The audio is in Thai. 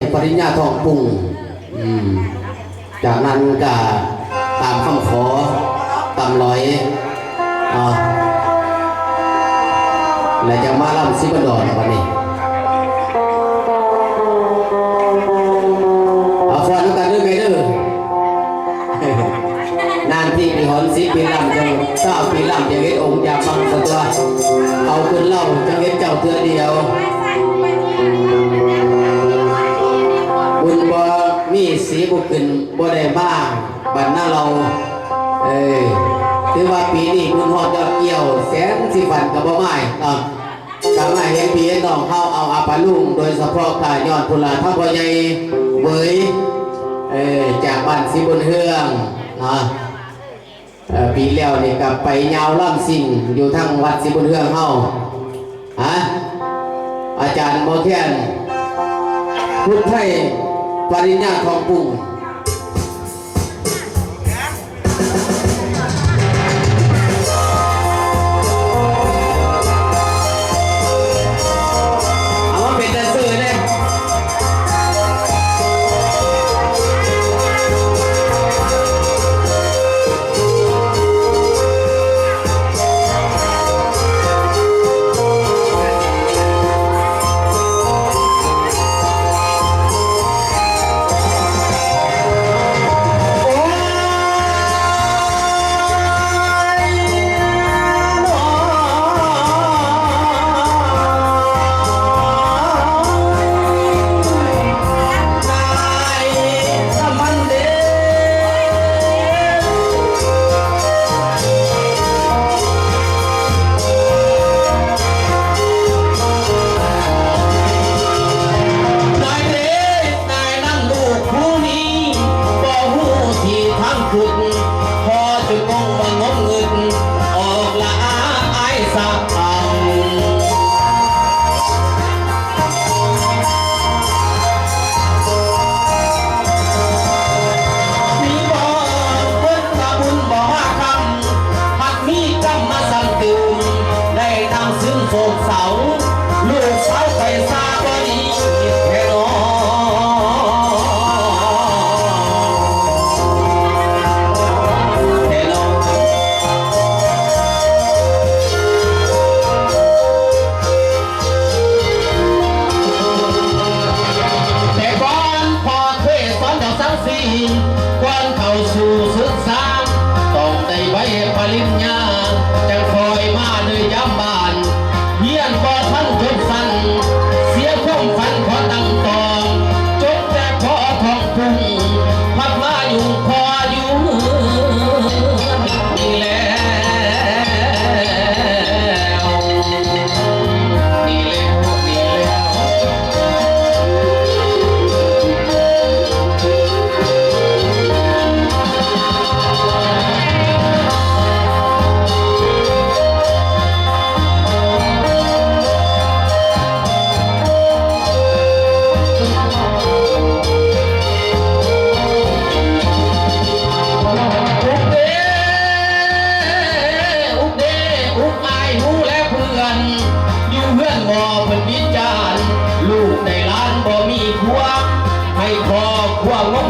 ปริญญาทองปรุงจากนั้นก็ตามคำขอตามร้อยและจะมาล่ำซิบันดอนวันนี้เอาฟังกันด้วยไหมเด้อนานที่มีหอนสิปีล่ำจังเจ้าปีล่ำจะเห็นองค์ยาบังสตัวเอาขึ้นเล่าจะเห็นเจ้าเธอเดียวบุญบ่มีสีบุขึ้นบ่ได้บ้างบัดหน้าเราถือว่าปีนี้บุญหอดยอดเกี่ยวแสนสิฟันกับบ่ไม้กำลังเห็นพี่น้องเข้าเอาอาปาลุงโดยเฉพาะกายยอดพุลาท่าพ่อใหญ่เบยจากบ้านสีบุญเฮืองปีแล้วนี่กับไปยาวล่ำสิ่งอยู่ทั้งวัดสีบุญเฮืองเข้าอาจารย์โมเทียนพุทธไทยปริญญาทองปรุงเอามาเป็นแดนเซอร์เนี่ยก่อนเข้าสู่ศึกษาต้องได้ใบปริญญาจังคอยมาด้วยย้ำบานเฮียนบ่ทันจบสั้นเสียความฝันขอตั้งต่อจบแต่พอทองพุ่งพัดมาอยู่พออยู่นี่แล้วนี่แล้วนี่แล้วลูกในร้านบ่มีพวกให้ครอบครัวงง